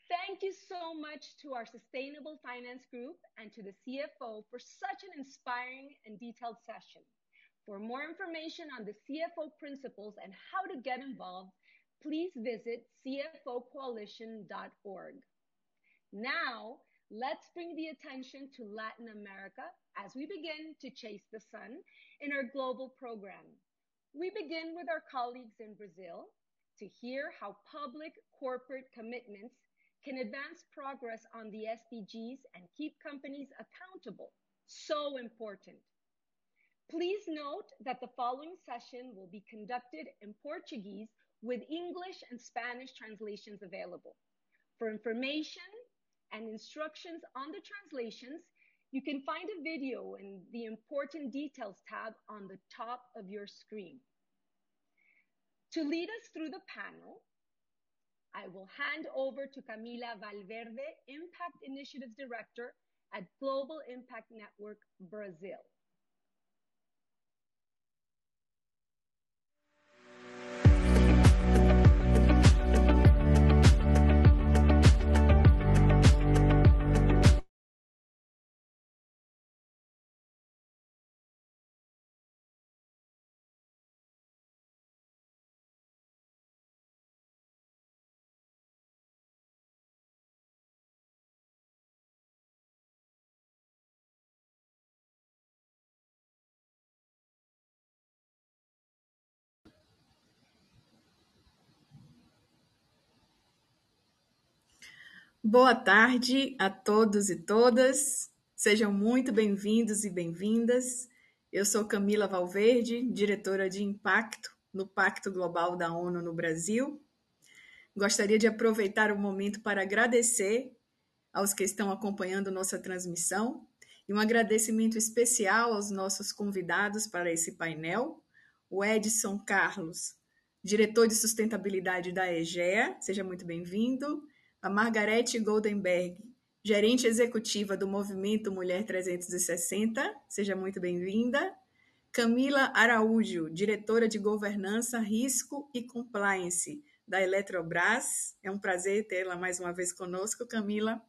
Thank you so much to our Sustainable Finance Group and to the CFO for such an inspiring and detailed session. For more information on the CFO principles and how to get involved, please visit cfocoalition.org. Now, let's bring the attention to Latin America as we begin to chase the sun in our global program. We begin with our colleagues in Brazil to hear how public corporate commitments can advance progress on the SDGs and keep companies accountable. So important. Please note that the following session will be conducted in Portuguese with English and Spanish translations available. For information and instructions on the translations, you can find a video in the Important Details tab on the top of your screen. To lead us through the panel, I will hand over to Camila Valverde, Impact Initiatives Director at Global Impact Network, Brazil. Boa tarde a todos e todas, sejam muito bem-vindos e bem-vindas. Eu sou Camila Valverde, diretora de Impacto no Pacto Global da ONU no Brasil. Gostaria de aproveitar o momento para agradecer aos que estão acompanhando nossa transmissão e um agradecimento especial aos nossos convidados para esse painel, o Edson Carlos, diretor de sustentabilidade da EGEA, seja muito bem-vindo. A Margarete Goldenberg, gerente executiva do Movimento Mulher 360, seja muito bem-vinda. Camila Araújo, diretora de Governança, Risco e Compliance da Eletrobras. É um prazer tê-la mais uma vez conosco, Camila.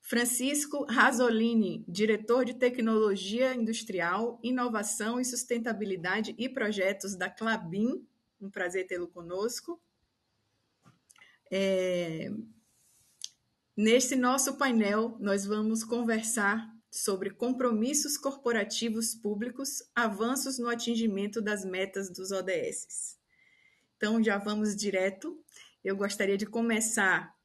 Francisco Rasolini, diretor de Tecnologia Industrial, Inovação e Sustentabilidade e Projetos da Klabin. Um prazer tê-lo conosco. Nesse nosso painel, nós vamos conversar sobre compromissos corporativos públicos, avanços no atingimento das metas dos ODS. Então, já vamos direto. Eu gostaria de começar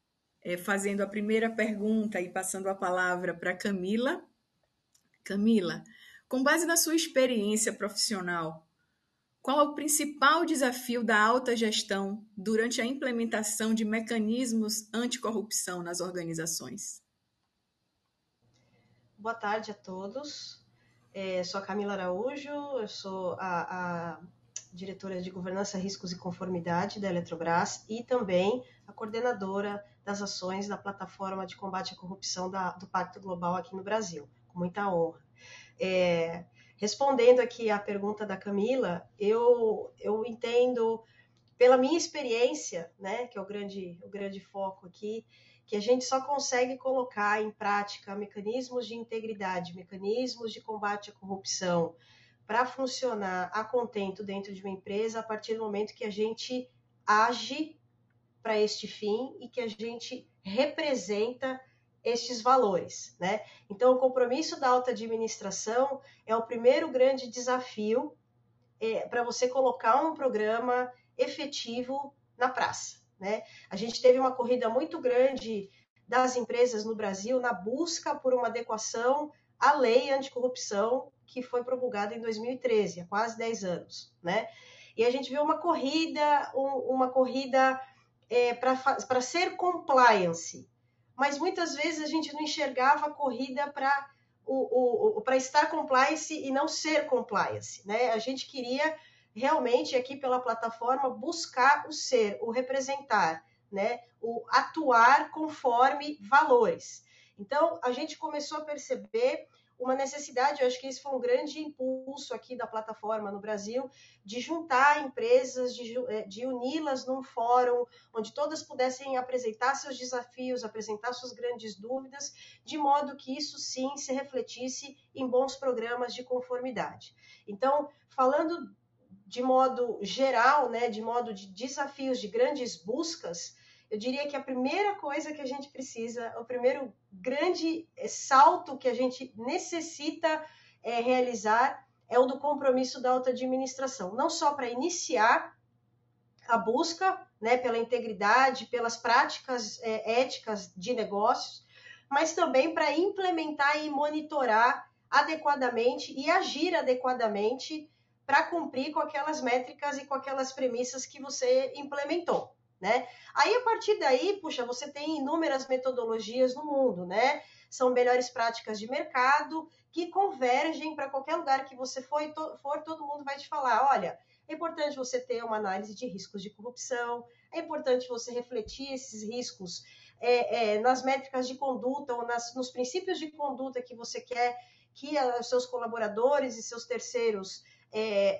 fazendo a primeira pergunta e passando a palavra para Camila. Camila, com base na sua experiência profissional, qual é o principal desafio da alta gestão durante a implementação de mecanismos anticorrupção nas organizações? Boa tarde a todos. Sou a Camila Araújo, eu sou a diretora de Governança, Riscos e Conformidade da Eletrobras e também a coordenadora das ações da plataforma de combate à corrupção do Pacto Global aqui no Brasil, com muita honra. Respondendo aqui à pergunta da Camila, eu entendo, pela minha experiência, né, que é o grande foco aqui, que a gente só consegue colocar em prática mecanismos de integridade, mecanismos de combate à corrupção, para funcionar a contento dentro de uma empresa a partir do momento que a gente age para este fim e que a gente representa estes valores, né? Então, o compromisso da alta administração é o primeiro grande desafio para você colocar um programa efetivo na praça, né? A gente teve uma corrida muito grande das empresas no Brasil na busca por uma adequação à lei anticorrupção que foi promulgada em 2013, há quase 10 anos, né? E a gente viu uma corrida para ser compliance, mas muitas vezes a gente não enxergava a corrida para estar compliance e não ser compliance, né? A gente queria realmente aqui pela plataforma buscar o ser, o representar, né? O atuar conforme valores. Então, a gente começou a perceber uma necessidade, eu acho que esse foi um grande impulso aqui da plataforma no Brasil, de juntar empresas, de uni-las num fórum, onde todas pudessem apresentar seus desafios, apresentar suas grandes dúvidas, de modo que isso sim se refletisse em bons programas de conformidade. Então, falando de modo geral, né, de modo de desafios, de grandes buscas, eu diria que a primeira coisa que a gente precisa, o primeiro grande salto que a gente necessita realizar é o do compromisso da alta administração, não só para iniciar a busca, né, pela integridade, pelas práticas éticas de negócios, mas também para implementar e monitorar adequadamente e agir adequadamente para cumprir com aquelas métricas e com aquelas premissas que você implementou, né? Aí, a partir daí, puxa, você tem inúmeras metodologias no mundo, né? São melhores práticas de mercado que convergem para qualquer lugar que você for, todo mundo vai te falar, olha, é importante você ter uma análise de riscos de corrupção, é importante você refletir esses riscos nas métricas de conduta ou nos princípios de conduta que você quer que os seus colaboradores e seus terceiros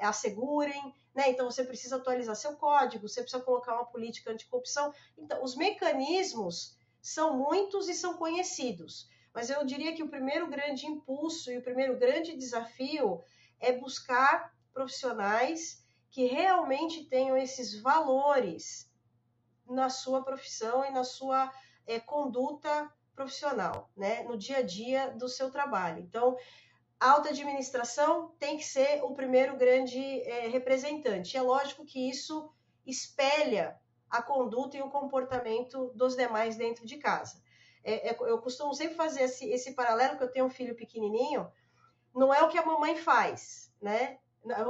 assegurem, né? Então você precisa atualizar seu código, você precisa colocar uma política anticorrupção. Então, os mecanismos são muitos e são conhecidos, mas eu diria que o primeiro grande impulso e o primeiro grande desafio é buscar profissionais que realmente tenham esses valores na sua profissão e na sua conduta profissional, né? No dia a dia do seu trabalho. Então, a alta administração tem que ser o primeiro grande representante. É lógico que isso espelha a conduta e o comportamento dos demais dentro de casa. Eu costumo sempre fazer esse paralelo, que eu tenho um filho pequenininho, não é o que a mamãe faz, né?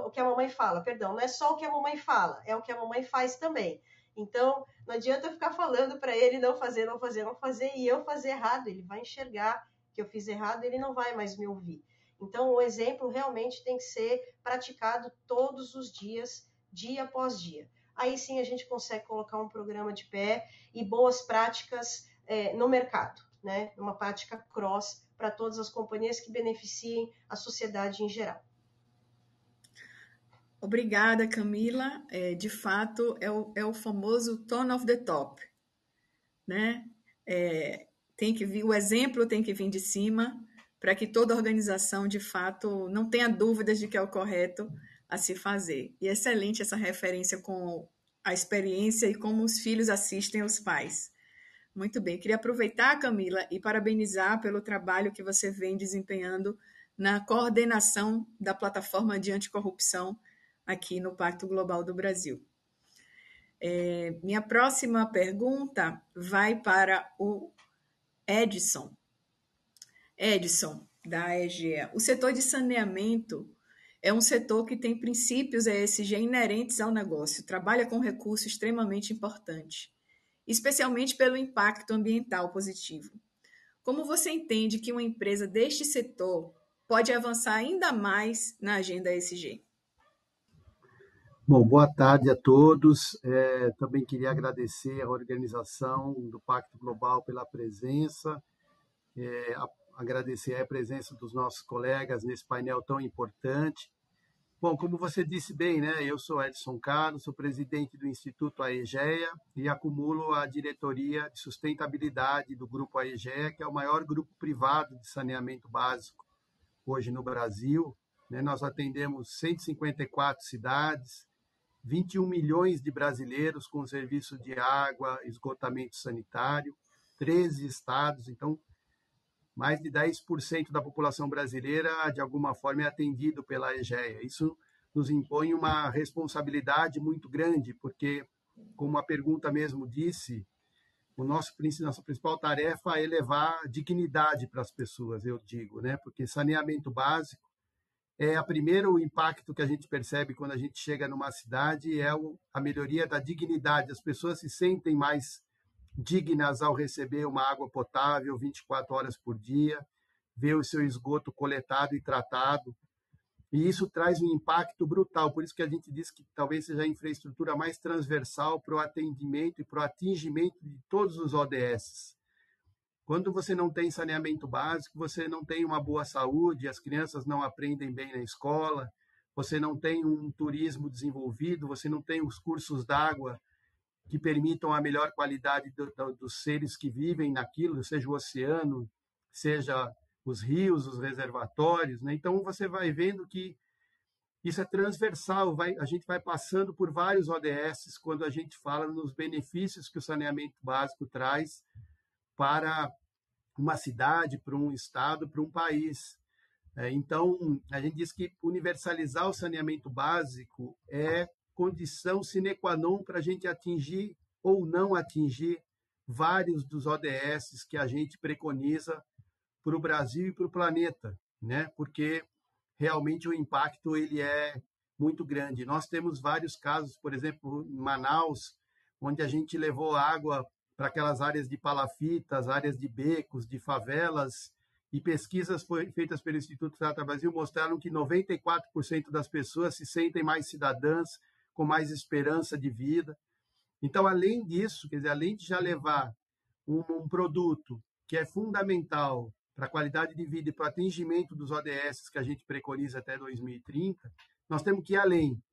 O que a mamãe fala, perdão, não é só o que a mamãe fala, é o que a mamãe faz também. Então, não adianta eu ficar falando para ele não fazer, e eu fazer errado, ele vai enxergar que eu fiz errado, ele não vai mais me ouvir. Então, o exemplo realmente tem que ser praticado todos os dias, dia após dia. Aí sim a gente consegue colocar um programa de pé e boas práticas no mercado, né? Uma prática cross para todas as companhias que beneficiem a sociedade em geral. Obrigada, Camila. De fato, é o famoso tone of the top, né? Tem que vir, o exemplo tem que vir de cima, para que toda organização, de fato, não tenha dúvidas de que é o correto a se fazer. E é excelente essa referência com a experiência e como os filhos assistem os pais. Muito bem. Queria aproveitar, Camila, e parabenizar pelo trabalho que você vem desempenhando na coordenação da plataforma de anticorrupção aqui no Pacto Global do Brasil. Minha próxima pergunta vai para o Edson. Edson, da EGEA. O setor de saneamento é um setor que tem princípios ESG inerentes ao negócio, trabalha com recurso extremamente importante, especialmente pelo impacto ambiental positivo. Como você entende que uma empresa deste setor pode avançar ainda mais na agenda ESG? Bom, boa tarde a todos. Também queria agradecer a organização do Pacto Global pela presença, agradecer a presença dos nossos colegas nesse painel tão importante. Bom, como você disse bem, né, eu sou Edson Carlos, sou presidente do Instituto AEGEA e acumulo a diretoria de sustentabilidade do Grupo AEGEA, que é o maior grupo privado de saneamento básico hoje no Brasil. Nós atendemos 154 cidades, 21 milhões de brasileiros com serviço de água, esgotamento sanitário, 13 estados, então mais de 10% da população brasileira, de alguma forma, é atendido pela EGEA. Isso nos impõe uma responsabilidade muito grande, porque, como a pergunta mesmo disse, nossa principal tarefa é levar dignidade para as pessoas, eu digo, né? Porque saneamento básico o primeiro impacto que a gente percebe quando a gente chega numa cidade é a melhoria da dignidade. As pessoas se sentem mais dignas ao receber uma água potável 24 horas por dia, ver o seu esgoto coletado e tratado. E isso traz um impacto brutal. Por isso que a gente diz que talvez seja a infraestrutura mais transversal para o atendimento e para o atingimento de todos os ODS. Quando você não tem saneamento básico, você não tem uma boa saúde, as crianças não aprendem bem na escola, você não tem um turismo desenvolvido, você não tem os cursos d'água que permitam a melhor qualidade dos seres que vivem naquilo, seja o oceano, seja os rios, os reservatórios, né? Então você vai vendo que isso é transversal, a gente vai passando por vários ODS quando a gente fala nos benefícios que o saneamento básico traz para uma cidade, para um estado, para um país. Então, a gente diz que universalizar o saneamento básico é condição sine qua non para a gente atingir ou não atingir vários dos ODS que a gente preconiza para o Brasil e para o planeta, né? Porque realmente o impacto ele é muito grande. Nós temos vários casos, por exemplo, em Manaus, onde a gente levou água para aquelas áreas de palafitas, áreas de becos, de favelas, e pesquisas feitas pelo Instituto Trata Brasil mostraram que 94% das pessoas se sentem mais cidadãs, com mais esperança de vida. Então, além disso, quer dizer, além de já levar um produto que é fundamental para a qualidade de vida e para o atingimento dos ODS que a gente preconiza até 2030, nós temos que ir além.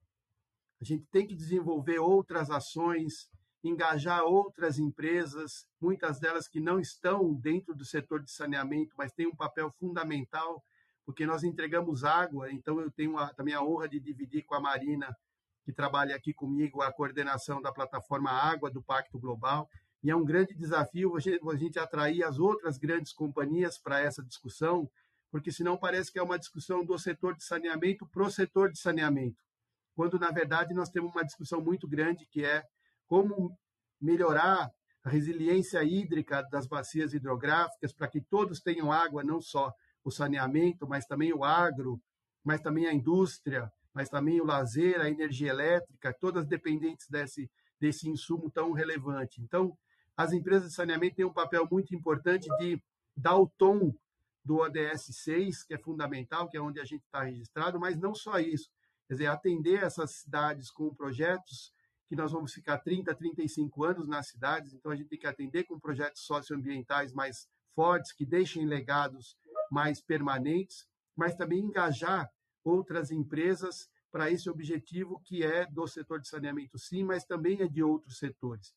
A gente tem que desenvolver outras ações, engajar outras empresas, muitas delas que não estão dentro do setor de saneamento, mas têm um papel fundamental, porque nós entregamos água, então eu tenho também a honra de dividir com a Marina, que trabalha aqui comigo, a coordenação da plataforma Água do Pacto Global, e é um grande desafio a gente atrair as outras grandes companhias para essa discussão, porque senão parece que é uma discussão do setor de saneamento para o setor de saneamento, quando, na verdade, nós temos uma discussão muito grande que é como melhorar a resiliência hídrica das bacias hidrográficas para que todos tenham água, não só o saneamento, mas também o agro, mas também a indústria, mas também o lazer, a energia elétrica, todas dependentes desse insumo tão relevante. Então, as empresas de saneamento têm um papel muito importante de dar o tom do ODS 6, que é fundamental, que é onde a gente está registrado, mas não só isso. Quer dizer, atender essas cidades com projetos que nós vamos ficar 30, 35 anos nas cidades, então a gente tem que atender com projetos socioambientais mais fortes, que deixem legados mais permanentes, mas também engajar outras empresas para esse objetivo que é do setor de saneamento, sim, mas também é de outros setores.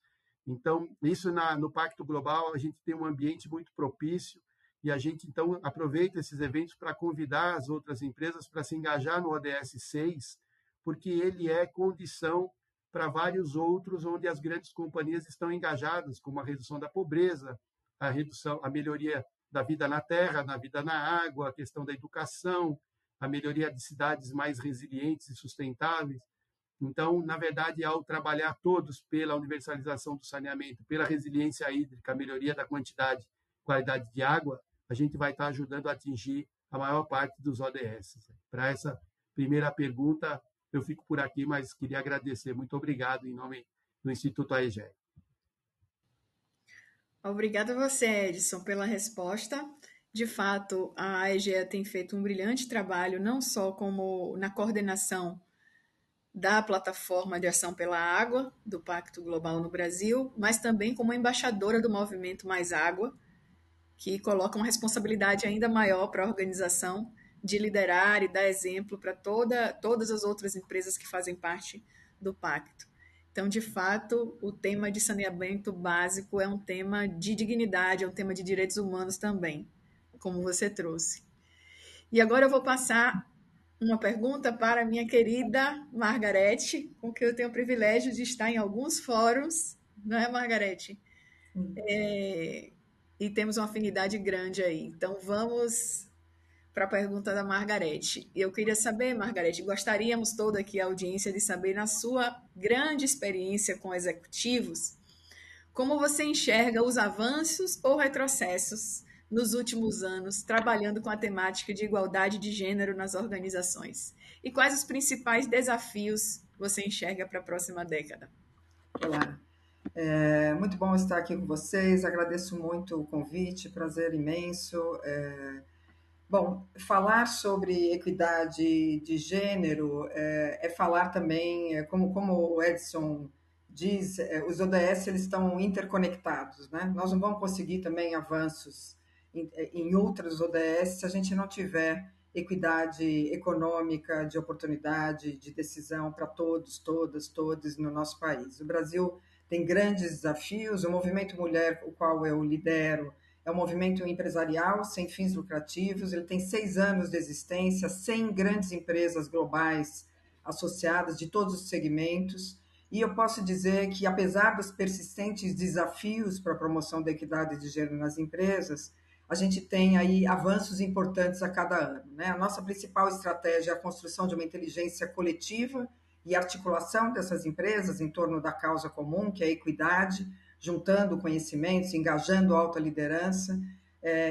Então, isso no Pacto Global, a gente tem um ambiente muito propício e a gente, então, aproveita esses eventos para convidar as outras empresas para se engajar no ODS 6, porque ele é condição para vários outros onde as grandes companhias estão engajadas, como a redução da pobreza, a melhoria da vida na terra, na vida na água, a questão da educação, a melhoria de cidades mais resilientes e sustentáveis. Então, na verdade, ao trabalhar todos pela universalização do saneamento, pela resiliência hídrica, a melhoria da qualidade de água, a gente vai estar ajudando a atingir a maior parte dos ODS. Para essa primeira pergunta, eu fico por aqui, mas queria agradecer. Muito obrigado em nome do Instituto AEGEA. Obrigada a você, Edson, pela resposta. De fato, a AEGEA tem feito um brilhante trabalho, não só como na coordenação da Plataforma de Ação pela Água, do Pacto Global no Brasil, mas também como embaixadora do movimento Mais Água, que coloca uma responsabilidade ainda maior para a organização de liderar e dar exemplo para todas as outras empresas que fazem parte do pacto. Então, de fato, o tema de saneamento básico é um tema de dignidade, é um tema de direitos humanos também, como você trouxe. E agora eu vou passar uma pergunta para a minha querida Margarete, com quem eu tenho o privilégio de estar em alguns fóruns, não é, Margarete? E temos uma afinidade grande aí. Então, vamos para a pergunta da Margarete. Eu queria saber, Margarete, gostaríamos toda aqui a audiência de saber, na sua grande experiência com executivos, como você enxerga os avanços ou retrocessos nos últimos anos, trabalhando com a temática de igualdade de gênero nas organizações? E quais os principais desafios você enxerga para a próxima década? Olá, é muito bom estar aqui com vocês, agradeço muito o convite, prazer imenso. Bom, falar sobre equidade de gênero é falar também, como o Edson os ODS eles estão interconectados, né? Nós não vamos conseguir também avanços em outras ODS se a gente não tiver equidade econômica, de oportunidade, de decisão para todos, todas, todos no nosso país. O Brasil tem grandes desafios. O movimento mulher, o qual eu lidero, é um movimento empresarial sem fins lucrativos. Ele tem 6 anos de existência, 100 grandes empresas globais associadas de todos os segmentos. E eu posso dizer que, apesar dos persistentes desafios para a promoção da equidade de gênero nas empresas, a gente tem aí avanços importantes a cada ano, né? A nossa principal estratégia é a construção de uma inteligência coletiva e articulação dessas empresas em torno da causa comum, que é a equidade, juntando conhecimentos, engajando a alta liderança,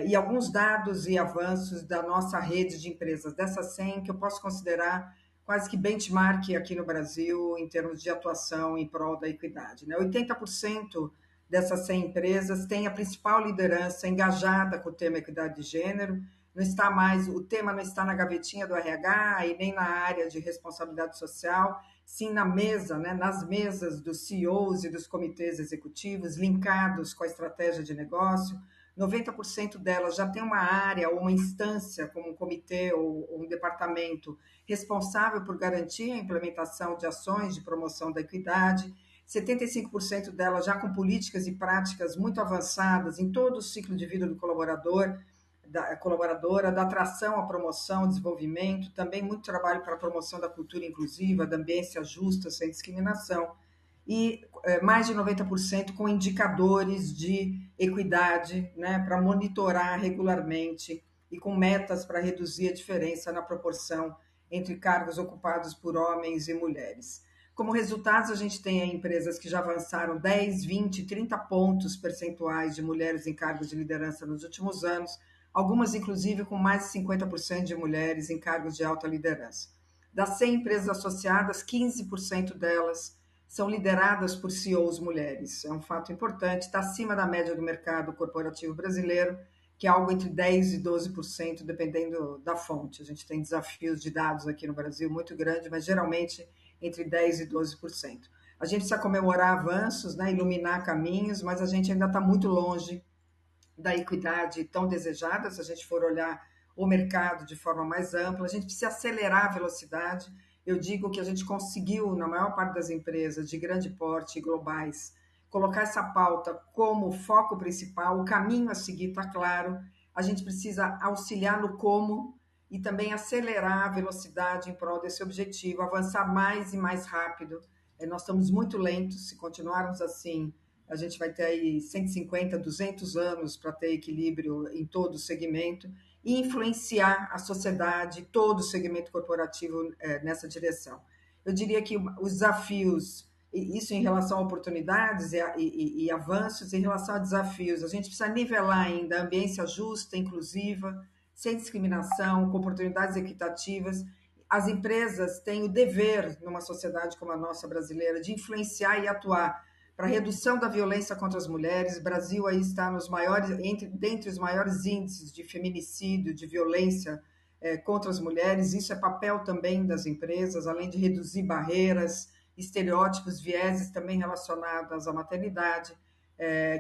e alguns dados e avanços da nossa rede de empresas, dessas 100, que eu posso considerar quase que benchmark aqui no Brasil em termos de atuação em prol da equidade, né? 80% dessas 100 empresas têm a principal liderança engajada com o tema equidade de gênero. Não está mais, o tema não está na gavetinha do RH e nem na área de responsabilidade social, sim na mesa, né, nas mesas dos CEOs e dos comitês executivos, linkados com a estratégia de negócio. 90% delas já tem uma área ou uma instância, como um comitê ou um departamento responsável por garantir a implementação de ações de promoção da equidade. 75% delas já com políticas e práticas muito avançadas em todo o ciclo de vida do colaboradora, da atração à promoção, desenvolvimento, também muito trabalho para a promoção da cultura inclusiva, da ambiência justa, sem discriminação, e mais de 90% com indicadores de equidade, né, para monitorar regularmente e com metas para reduzir a diferença na proporção entre cargos ocupados por homens e mulheres. Como resultados, a gente tem empresas que já avançaram 10, 20, 30 pontos percentuais de mulheres em cargos de liderança nos últimos anos, algumas, inclusive, com mais de 50% de mulheres em cargos de alta liderança. Das 100 empresas associadas, 15% delas são lideradas por CEOs mulheres. É um fato importante, está acima da média do mercado corporativo brasileiro, que é algo entre 10% e 12%, dependendo da fonte. A gente tem desafios de dados aqui no Brasil muito grandes, mas geralmente entre 10% e 12%. A gente precisa comemorar avanços, né, iluminar caminhos, mas a gente ainda está muito longe da equidade tão desejada, se a gente for olhar o mercado de forma mais ampla. A gente precisa acelerar a velocidade. Eu digo que a gente conseguiu, na maior parte das empresas de grande porte globais, colocar essa pauta como foco principal, o caminho a seguir está claro, a gente precisa auxiliar no como e também acelerar a velocidade em prol desse objetivo, avançar mais e mais rápido. Nós estamos muito lentos, se continuarmos assim, a gente vai ter aí 150, 200 anos para ter equilíbrio em todo o segmento e influenciar a sociedade, todo o segmento corporativo nessa direção. Eu diria que os desafios, isso em relação a oportunidades e avanços, em relação a desafios, a gente precisa nivelar ainda a ambiência justa, inclusiva, sem discriminação, com oportunidades equitativas. As empresas têm o dever, numa sociedade como a nossa brasileira, de influenciar e atuar para a redução da violência contra as mulheres. O Brasil aí está nos maiores, dentre os maiores índices de feminicídio, de violência contra as mulheres. Isso é papel também das empresas, além de reduzir barreiras, estereótipos, vieses também relacionados à maternidade,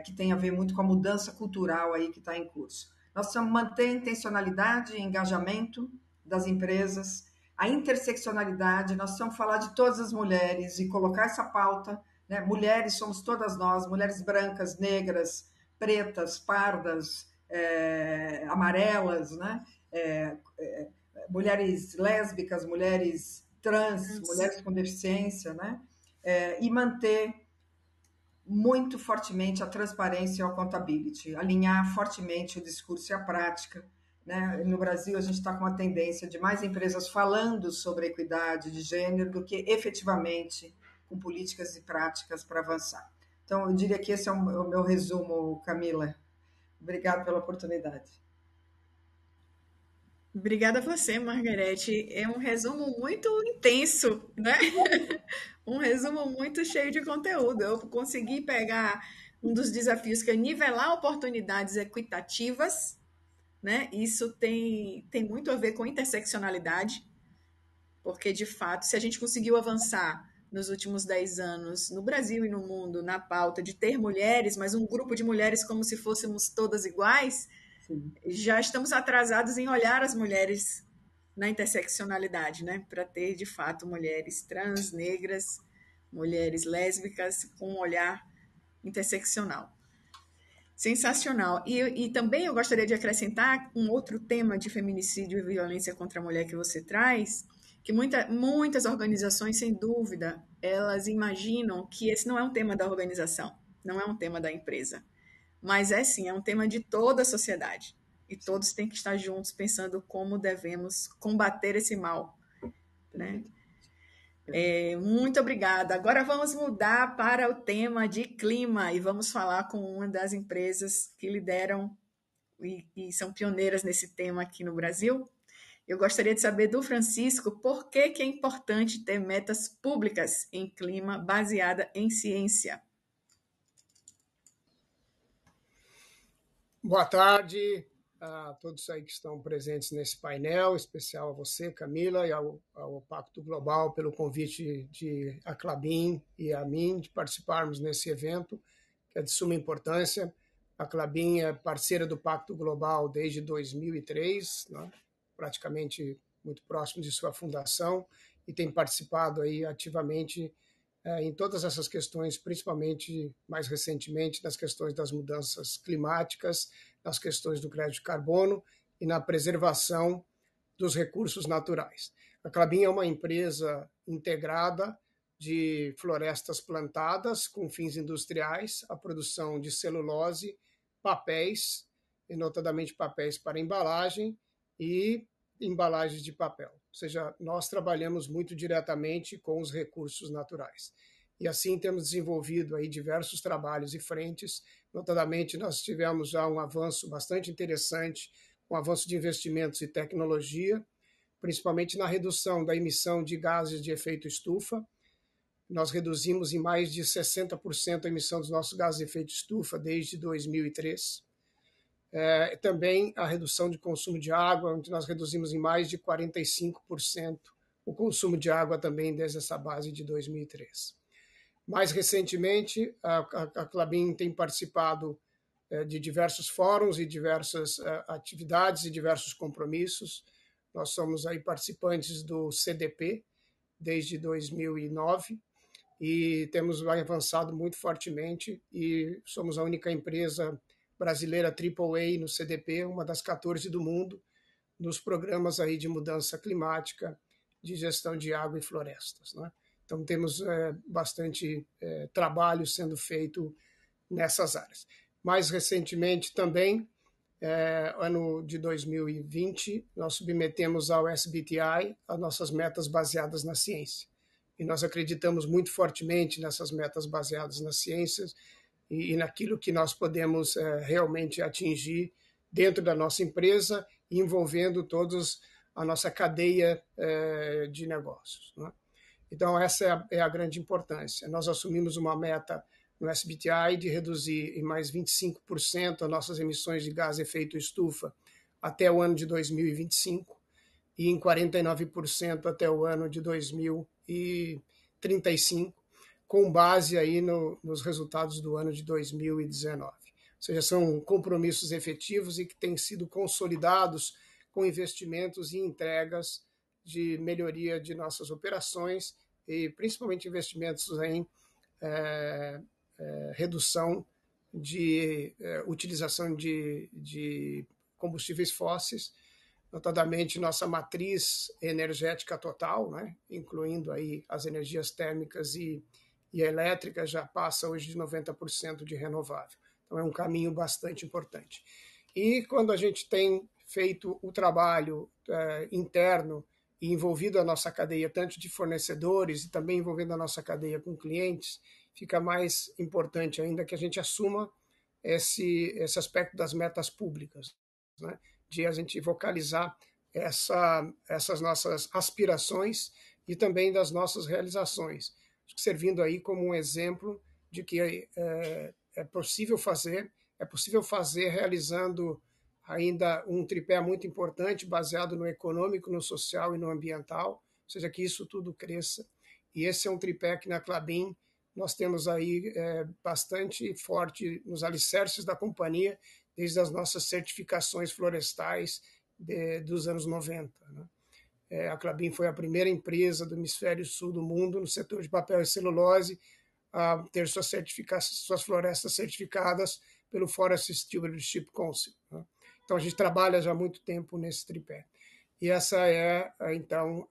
que tem a ver muito com a mudança cultural aí que está em curso. Nós precisamos manter a intencionalidade e engajamento das empresas, a interseccionalidade, nós precisamos falar de todas as mulheres e colocar essa pauta, né? Mulheres somos todas nós, mulheres brancas, negras, pretas, pardas, amarelas, né? Mulheres lésbicas, mulheres trans, mulheres com deficiência, né? E manter muito fortemente a transparência e a accountability, alinhar fortemente o discurso e a prática, né? No Brasil, a gente está com uma tendência de mais empresas falando sobre a equidade de gênero do que efetivamente com políticas e práticas para avançar. Então, eu diria que esse é o meu resumo, Camila. Obrigada pela oportunidade. Obrigada a você, Margarete. É um resumo muito intenso, né? Um resumo muito cheio de conteúdo. Eu consegui pegar um dos desafios que é nivelar oportunidades equitativas, né? Isso tem muito a ver com interseccionalidade, porque, de fato, se a gente conseguiu avançar nos últimos 10 anos, no Brasil e no mundo, na pauta de ter mulheres, mas um grupo de mulheres como se fôssemos todas iguais, sim, já estamos atrasados em olhar as mulheres na interseccionalidade, né? Para ter, de fato, mulheres trans, negras, mulheres lésbicas com um olhar interseccional. Sensacional. E também eu gostaria de acrescentar um outro tema de feminicídio e violência contra a mulher que você traz, que muitas organizações, sem dúvida, elas imaginam que esse não é um tema da organização, não é um tema da empresa, mas é sim, é um tema de toda a sociedade. E todos têm que estar juntos pensando como devemos combater esse mal, né? Muito obrigada. Agora vamos mudar para o tema de clima e vamos falar com uma das empresas que lideram e são pioneiras nesse tema aqui no Brasil. Eu gostaria de saber do Francisco por que é importante ter metas públicas em clima baseada em ciência. Boa tarde a todos aí que estão presentes nesse painel, em especial a você, Camila, e ao Pacto Global pelo convite de a Klabin e a mim de participarmos nesse evento, que é de suma importância. A Klabin é parceira do Pacto Global desde 2003, né? Praticamente muito próximo de sua fundação, e tem participado aí ativamente em todas essas questões, principalmente, mais recentemente, nas questões das mudanças climáticas, nas questões do crédito de carbono e na preservação dos recursos naturais. A Klabin é uma empresa integrada de florestas plantadas com fins industriais, a produção de celulose, papéis, e notadamente papéis para embalagem e embalagens de papel. Ou seja, nós trabalhamos muito diretamente com os recursos naturais. E assim temos desenvolvido aí diversos trabalhos e frentes. Notadamente, nós tivemos já um avanço bastante interessante, um avanço de investimentos e tecnologia, principalmente na redução da emissão de gases de efeito estufa. Nós reduzimos em mais de 60% a emissão dos nossos gases de efeito estufa desde 2003. Também a redução de consumo de água, onde nós reduzimos em mais de 45% o consumo de água também desde essa base de 2003. Mais recentemente, a Klabin tem participado de diversos fóruns e diversas atividades e diversos compromissos. Nós somos aí participantes do CDP desde 2009 e temos avançado muito fortemente e somos a única empresa brasileira AAA no CDP, uma das 14 do mundo, nos programas aí de mudança climática, de gestão de água e florestas, né? Então, temos bastante trabalho sendo feito nessas áreas. Mais recentemente também, ano de 2020, nós submetemos ao SBTi as nossas metas baseadas na ciência. E nós acreditamos muito fortemente nessas metas baseadas nas ciências, e naquilo que nós podemos realmente atingir dentro da nossa empresa, envolvendo todos a nossa cadeia de negócios, né? Então, essa é a grande importância. Nós assumimos uma meta no SBTi de reduzir em mais 25% as nossas emissões de gás de efeito estufa até o ano de 2025 e em 49% até o ano de 2035, com base aí nos resultados do ano de 2019. Ou seja, são compromissos efetivos e que têm sido consolidados com investimentos e entregas de melhoria de nossas operações e principalmente investimentos em redução de utilização de combustíveis fósseis, notadamente nossa matriz energética total, né, incluindo aí as energias térmicas e elétrica, já passa hoje de 90% de renovável. Então, é um caminho bastante importante. E quando a gente tem feito o trabalho interno e envolvido a nossa cadeia, tanto de fornecedores e também envolvendo a nossa cadeia com clientes, fica mais importante ainda que a gente assuma esse aspecto das metas públicas, né? De a gente vocalizar essas nossas aspirações e também das nossas realizações, servindo aí como um exemplo de que é possível fazer realizando ainda um tripé muito importante baseado no econômico, no social e no ambiental, ou seja, que isso tudo cresça E esse é um tripé que na Klabin nós temos aí bastante forte nos alicerces da companhia, desde as nossas certificações florestais dos anos 90. Né? A Klabin foi a primeira empresa do hemisfério sul do mundo no setor de papel e celulose a ter suas florestas certificadas pelo Forest Stewardship Council. Né? Então, a gente trabalha já há muito tempo nesse tripé. E essa é, então,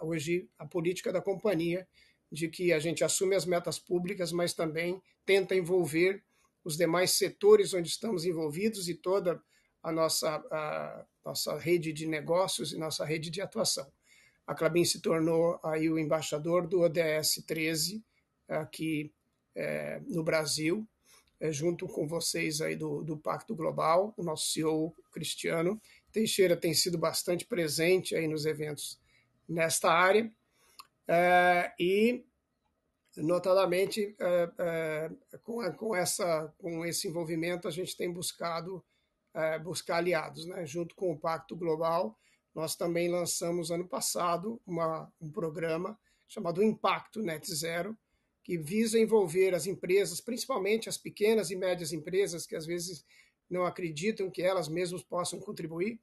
hoje a política da companhia, de que a gente assume as metas públicas, mas também tenta envolver os demais setores onde estamos envolvidos e toda a nossa rede de negócios e nossa rede de atuação. A Klabin se tornou aí o embaixador do ODS 13 aqui no Brasil, junto com vocês aí do Pacto Global. O nosso CEO, Cristiano Teixeira, tem sido bastante presente aí nos eventos nesta área, e notadamente com esse envolvimento a gente tem buscar aliados, né? Junto com o Pacto Global, nós também lançamos ano passado um programa chamado Impacto Net Zero, que visa envolver as empresas, principalmente as pequenas e médias empresas, que às vezes não acreditam que elas mesmas possam contribuir,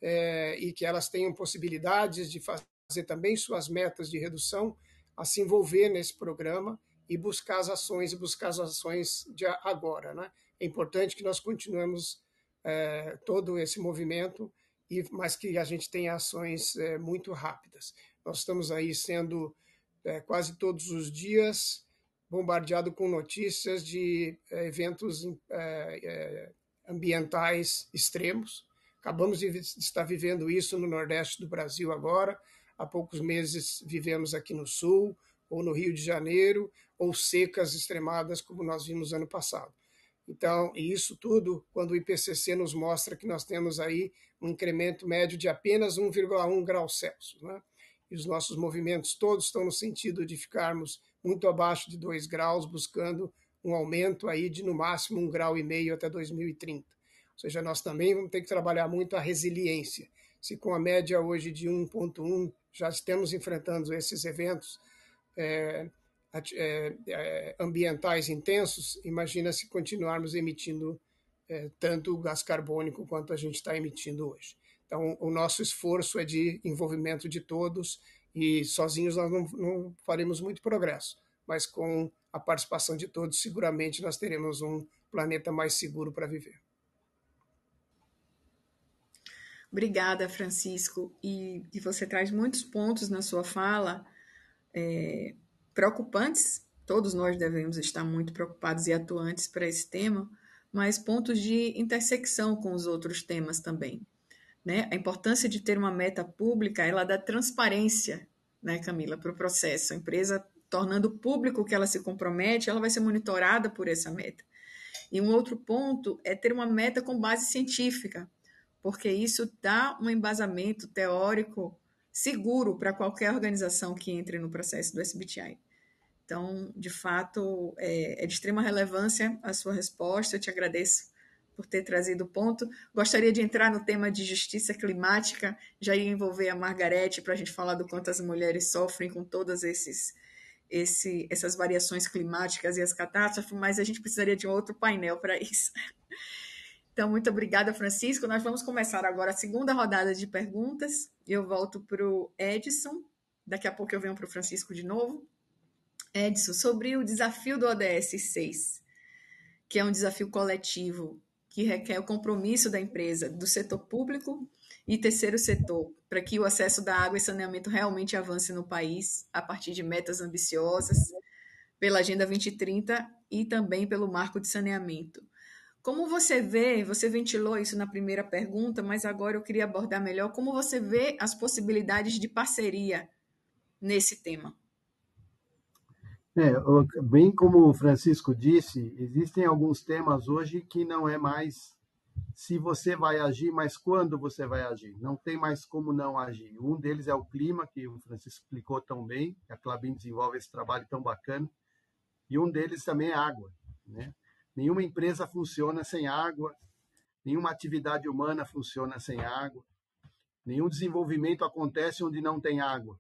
e que elas tenham possibilidades de fazer também suas metas de redução, a se envolver nesse programa e buscar as ações de agora. Né? É importante que nós continuemos todo esse movimento, mas que a gente tenha ações muito rápidas. Nós estamos aí sendo quase todos os dias bombardeado com notícias de eventos ambientais extremos. Acabamos de estar vivendo isso no Nordeste do Brasil agora. Há poucos meses vivemos aqui no Sul, ou no Rio de Janeiro, ou secas extremadas como nós vimos ano passado. Então, e isso tudo quando o IPCC nos mostra que nós temos aí um incremento médio de apenas 1,1 graus Celsius. Né? E os nossos movimentos todos estão no sentido de ficarmos muito abaixo de 2 graus, buscando um aumento aí de no máximo 1,5 graus até 2030. Ou seja, nós também vamos ter que trabalhar muito a resiliência. Se com a média hoje de 1,1 já estamos enfrentando esses eventos ambientais intensos, imagina se continuarmos emitindo tanto gás carbônico quanto a gente está emitindo hoje. Então, o nosso esforço é de envolvimento de todos, e sozinhos nós não faremos muito progresso, mas com a participação de todos, seguramente nós teremos um planeta mais seguro para viver. Obrigada, Francisco. E você traz muitos pontos na sua fala preocupantes. Todos nós devemos estar muito preocupados e atuantes para esse tema, mas pontos de intersecção com os outros temas também. Né? A importância de ter uma meta pública, ela dá transparência, né, Camila, para o processo. A empresa, tornando público que ela se compromete, ela vai ser monitorada por essa meta. E um outro ponto é ter uma meta com base científica, porque isso dá um embasamento teórico seguro para qualquer organização que entre no processo do SBTi. Então, de fato, é de extrema relevância a sua resposta. Eu te agradeço por ter trazido o ponto. Gostaria de entrar no tema de justiça climática, já ia envolver a Margarete para a gente falar do quanto as mulheres sofrem com todas essas variações climáticas e as catástrofes, mas a gente precisaria de um outro painel para isso. Então, muito obrigada, Francisco. Nós vamos começar agora a segunda rodada de perguntas. Eu volto para o Edson. Daqui a pouco eu venho para o Francisco de novo. Edson, sobre o desafio do ODS 6, que é um desafio coletivo, que requer o compromisso da empresa, do setor público e terceiro setor, para que o acesso da água e saneamento realmente avance no país, a partir de metas ambiciosas, pela Agenda 2030 e também pelo Marco de Saneamento. Como você vê, você ventilou isso na primeira pergunta, mas agora eu queria abordar melhor, como você vê as possibilidades de parceria nesse tema? Bem como o Francisco disse, existem alguns temas hoje que não é mais se você vai agir, mas quando você vai agir. Não tem mais como não agir. Um deles é o clima, que o Francisco explicou tão bem, a Klabin desenvolve esse trabalho tão bacana, e um deles também é água, né? Nenhuma empresa funciona sem água, nenhuma atividade humana funciona sem água, nenhum desenvolvimento acontece onde não tem água.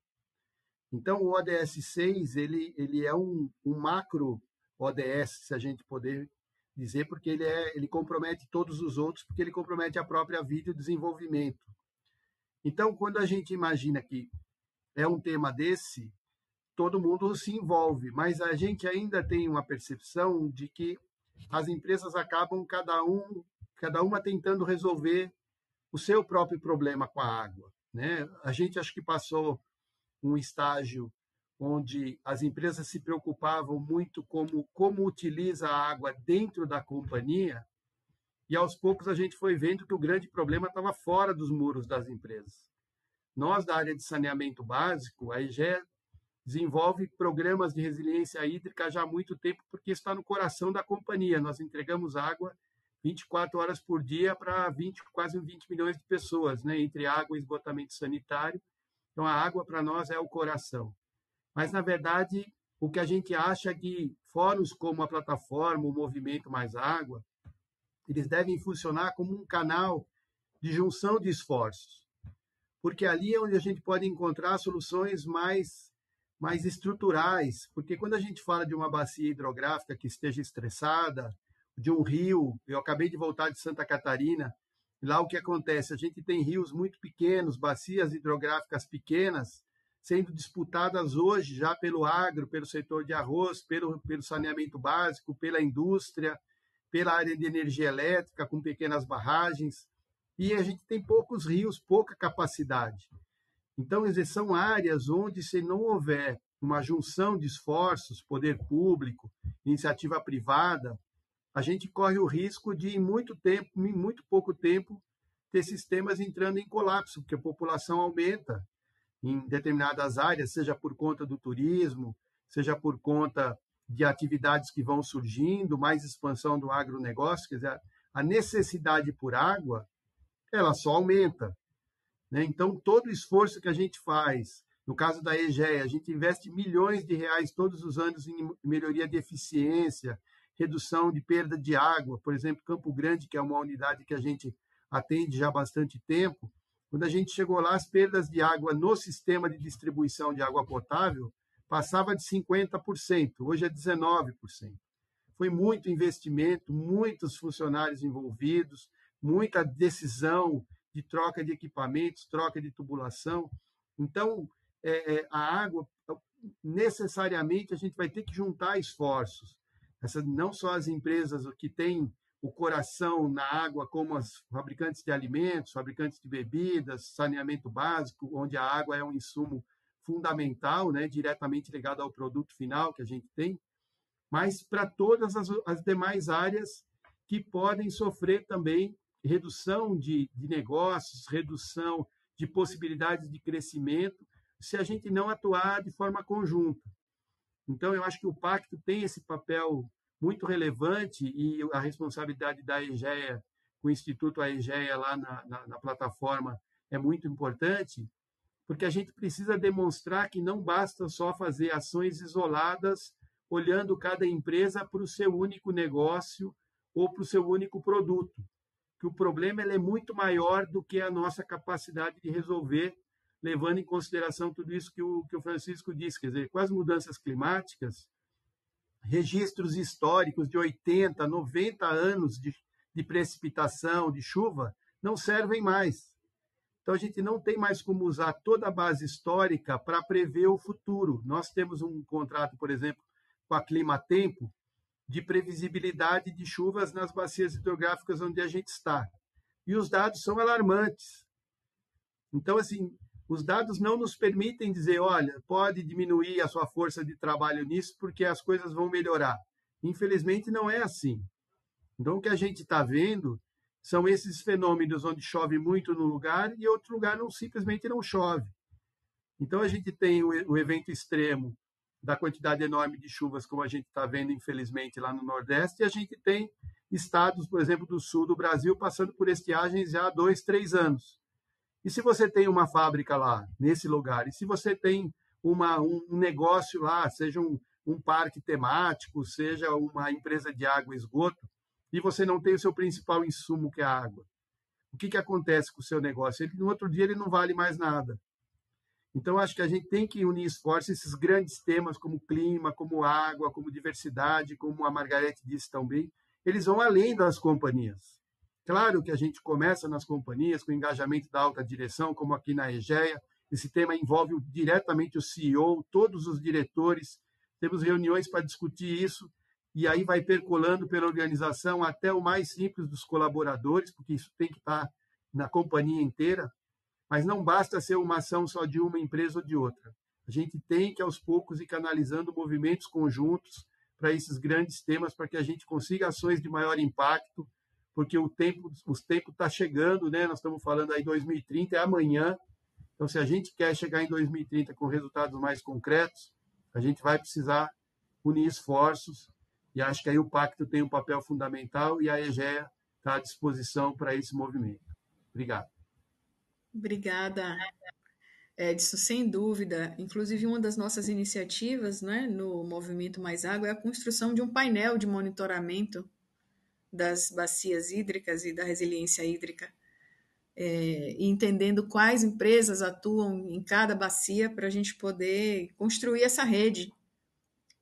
Então, o ODS 6 ele é um macro ODS, se a gente poder dizer, porque ele compromete todos os outros, porque ele compromete a própria vida e o desenvolvimento. Então, quando a gente imagina que é um tema desse, todo mundo se envolve, mas a gente ainda tem uma percepção de que as empresas acabam cada uma tentando resolver o seu próprio problema com a água, né? A gente acho que passou um estágio onde as empresas se preocupavam muito como utiliza a água dentro da companhia, e aos poucos a gente foi vendo que o grande problema estava fora dos muros das empresas. Nós, da área de saneamento básico, a EGEA desenvolve programas de resiliência hídrica já há muito tempo, porque está no coração da companhia. Nós entregamos água 24 horas por dia para quase 20 milhões de pessoas, né? Entre água e esgotamento sanitário. Então, a água, para nós, é o coração. Mas, na verdade, o que a gente acha é que fóruns como a plataforma, o Movimento Mais Água, eles devem funcionar como um canal de junção de esforços, porque ali é onde a gente pode encontrar soluções mais estruturais, porque quando a gente fala de uma bacia hidrográfica que esteja estressada, de um rio, eu acabei de voltar de Santa Catarina, lá o que acontece? A gente tem rios muito pequenos, bacias hidrográficas pequenas, sendo disputadas hoje já pelo agro, pelo setor de arroz, pelo saneamento básico, pela indústria, pela área de energia elétrica, com pequenas barragens, e a gente tem poucos rios, pouca capacidade. Então, são áreas onde, se não houver uma junção de esforços, poder público, iniciativa privada, a gente corre o risco de, em muito pouco tempo, ter sistemas entrando em colapso, porque a população aumenta em determinadas áreas, seja por conta do turismo, seja por conta de atividades que vão surgindo, mais expansão do agronegócio, quer dizer, a necessidade por água, ela só aumenta. Então, todo o esforço que a gente faz, no caso da EGEA, a gente investe milhões de reais todos os anos em melhoria de eficiência, redução de perda de água. Por exemplo, Campo Grande, que é uma unidade que a gente atende já há bastante tempo, quando a gente chegou lá, as perdas de água no sistema de distribuição de água potável passava de 50%, hoje é 19%. Foi muito investimento, muitos funcionários envolvidos, muita decisão de troca de equipamentos, troca de tubulação. Então, a água, necessariamente, a gente vai ter que juntar esforços. Não só as empresas que têm o coração na água, como as fabricantes de alimentos, fabricantes de bebidas, saneamento básico, onde a água é um insumo fundamental, né, diretamente ligado ao produto final que a gente tem, mas para todas as demais áreas que podem sofrer também redução de negócios, redução de possibilidades de crescimento, se a gente não atuar de forma conjunta. Então, eu acho que o Pacto tem esse papel muito relevante e a responsabilidade da EGEA, com o Instituto AEGEA lá na plataforma, é muito importante, porque a gente precisa demonstrar que não basta só fazer ações isoladas, olhando cada empresa para o seu único negócio ou para o seu único produto. Que o problema é muito maior do que a nossa capacidade de resolver, levando em consideração tudo isso que o Francisco disse, quer dizer, com as mudanças climáticas, registros históricos de 80, 90 anos de precipitação, de chuva, não servem mais. Então, a gente não tem mais como usar toda a base histórica para prever o futuro. Nós temos um contrato, por exemplo, com a Climatempo, de previsibilidade de chuvas nas bacias hidrográficas onde a gente está. E os dados são alarmantes. Então, assim, os dados não nos permitem dizer, olha, pode diminuir a sua força de trabalho nisso porque as coisas vão melhorar. Infelizmente, não é assim. Então, o que a gente está vendo são esses fenômenos onde chove muito num lugar e outro lugar simplesmente não chove. Então, a gente tem o evento extremo da quantidade enorme de chuvas, como a gente está vendo, infelizmente, lá no Nordeste, e a gente tem estados, por exemplo, do sul do Brasil, passando por estiagens já há 2, 3 anos. E se você tem uma fábrica lá, nesse lugar, e se você tem um negócio lá, seja um parque temático, seja uma empresa de água e esgoto, e você não tem o seu principal insumo, que é a água, o que acontece com o seu negócio? No outro dia ele não vale mais nada. Então, acho que a gente tem que unir esforços, esses grandes temas como clima, como água, como diversidade, como a Margarete disse também, eles vão além das companhias. Claro que a gente começa nas companhias, com o engajamento da alta direção, como aqui na EGEA. Esse tema envolve diretamente o CEO, todos os diretores. Temos reuniões para discutir isso, e aí vai percolando pela organização até o mais simples dos colaboradores, porque isso tem que estar na companhia inteira. Mas não basta ser uma ação só de uma empresa ou de outra. A gente tem que, aos poucos, ir canalizando movimentos conjuntos para esses grandes temas, para que a gente consiga ações de maior impacto, porque o tempo está chegando, né? Nós estamos falando aí 2030, é amanhã. Então, se a gente quer chegar em 2030 com resultados mais concretos, a gente vai precisar unir esforços, e acho que aí o Pacto tem um papel fundamental e a EGEA está à disposição para esse movimento. Obrigado. Obrigada, Edson, sem dúvida. Inclusive, uma das nossas iniciativas, né, no Movimento Mais Água é a construção de um painel de monitoramento das bacias hídricas e da resiliência hídrica, e entendendo quais empresas atuam em cada bacia para a gente poder construir essa rede,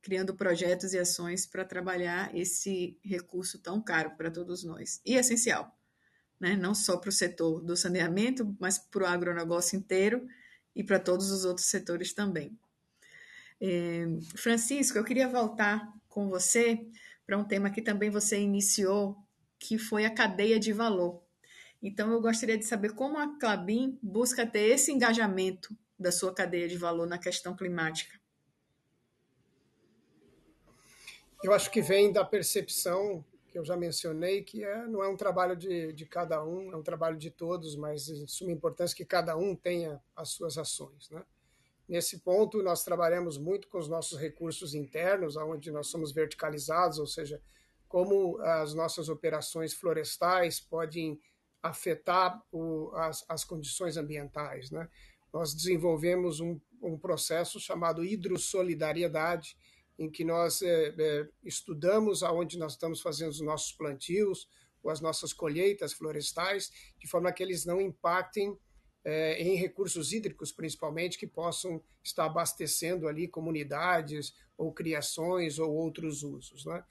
criando projetos e ações para trabalhar esse recurso tão caro para todos nós e essencial, né? Não só para o setor do saneamento, mas para o agronegócio inteiro e para todos os outros setores também. Francisco, eu queria voltar com você para um tema que também você iniciou, que foi a cadeia de valor. Então, eu gostaria de saber como a Klabin busca ter esse engajamento da sua cadeia de valor na questão climática. Eu acho que vem da percepção que eu já mencionei, que não é um trabalho de cada um, é um trabalho de todos, mas de suma importância que cada um tenha as suas ações, né? Nesse ponto, nós trabalhamos muito com os nossos recursos internos, onde nós somos verticalizados, ou seja, como as nossas operações florestais podem afetar as condições ambientais, né? Nós desenvolvemos um processo chamado hidrossolidariedade, em que nós estudamos aonde nós estamos fazendo os nossos plantios ou as nossas colheitas florestais, de forma que eles não impactem em recursos hídricos, principalmente, que possam estar abastecendo ali comunidades ou criações ou outros usos, né?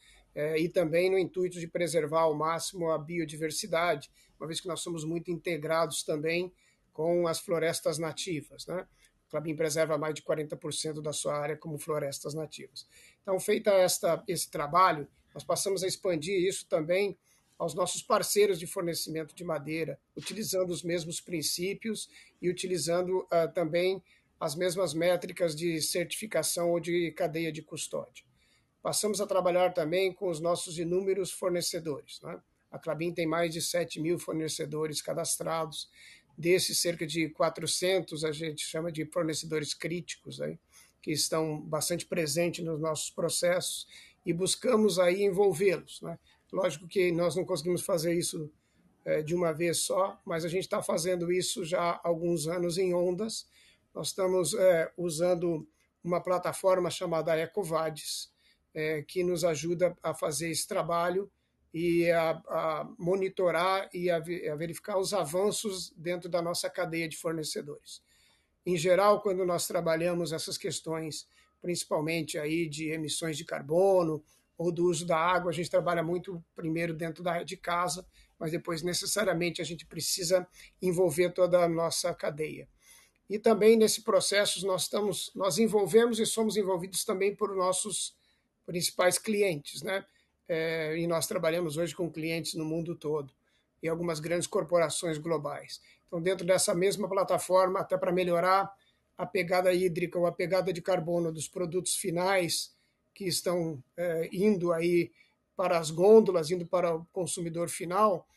E também no intuito de preservar ao máximo a biodiversidade, uma vez que nós somos muito integrados também com as florestas nativas, né? A Klabin preserva mais de 40% da sua área como florestas nativas. Então, feita esse trabalho, nós passamos a expandir isso também aos nossos parceiros de fornecimento de madeira, utilizando os mesmos princípios e utilizando também as mesmas métricas de certificação ou de cadeia de custódia. Passamos a trabalhar também com os nossos inúmeros fornecedores, né? A Klabin tem mais de 7.000 fornecedores cadastrados. Desses, cerca de 400 a gente chama de fornecedores críticos, aí, que estão bastante presentes nos nossos processos, e buscamos aí envolvê-los, né? Lógico que nós não conseguimos fazer isso de uma vez só, mas a gente está fazendo isso já há alguns anos em ondas. Nós estamos usando uma plataforma chamada EcoVadis, que nos ajuda a fazer esse trabalho e a monitorar e a verificar os avanços dentro da nossa cadeia de fornecedores. Em geral, quando nós trabalhamos essas questões, principalmente aí de emissões de carbono ou do uso da água, a gente trabalha muito primeiro dentro da área de casa, mas depois necessariamente a gente precisa envolver toda a nossa cadeia. E também nesse processo nós envolvemos e somos envolvidos também por nossos principais clientes, né? E nós trabalhamos hoje com clientes no mundo todo e algumas grandes corporações globais. Então, dentro dessa mesma plataforma, até para melhorar a pegada hídrica ou a pegada de carbono dos produtos finais que estão indo aí para as gôndolas, indo para o consumidor final,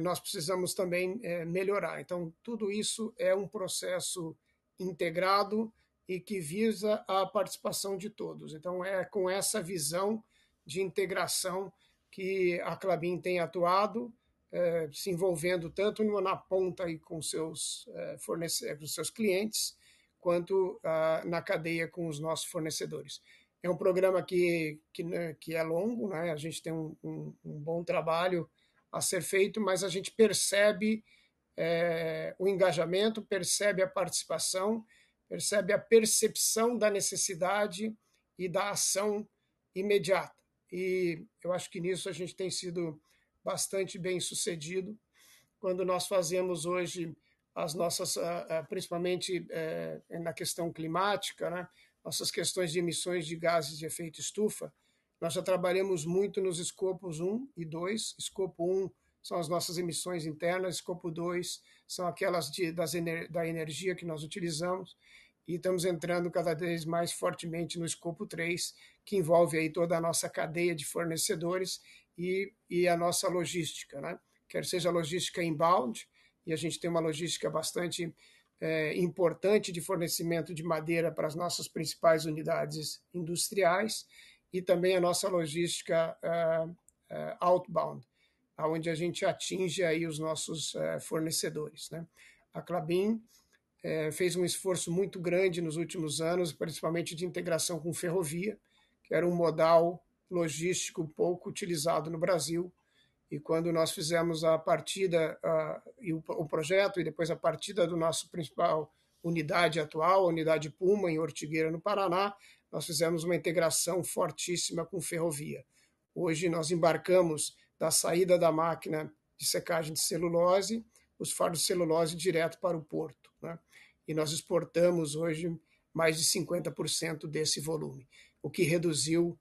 nós precisamos também melhorar. Então, tudo isso é um processo integrado e que visa a participação de todos. Então, é com essa visão de integração que a Klabin tem atuado, se envolvendo tanto na ponta aí com seus clientes, quanto na cadeia com os nossos fornecedores. É um programa que é longo, né? A gente tem um bom trabalho a ser feito, mas a gente percebe o engajamento, percebe a participação, percebe a percepção da necessidade e da ação imediata. E eu acho que nisso a gente tem sido bastante bem sucedido quando nós fazemos hoje as nossas, principalmente na questão climática, né, nossas questões de emissões de gases de efeito estufa. Nós já trabalhamos muito nos escopos 1 e 2. Escopo 1 são as nossas emissões internas, escopo 2 são aquelas da energia que nós utilizamos, e estamos entrando cada vez mais fortemente no escopo 3, que envolve aí toda a nossa cadeia de fornecedores e a nossa logística, né? Quer seja a logística inbound, e a gente tem uma logística bastante importante de fornecimento de madeira para as nossas principais unidades industriais, e também a nossa logística outbound, onde a gente atinge aí os nossos fornecedores, né? A Klabin fez um esforço muito grande nos últimos anos, principalmente de integração com ferrovia, que era um modal logístico pouco utilizado no Brasil. E quando nós fizemos a partida, o projeto, e depois a partida do nosso principal unidade atual, a unidade Puma, em Ortigueira, no Paraná, nós fizemos uma integração fortíssima com ferrovia. Hoje nós embarcamos da saída da máquina de secagem de celulose, os fardos de celulose direto para o porto, né? E nós exportamos hoje mais de 50% desse volume, o que reduziu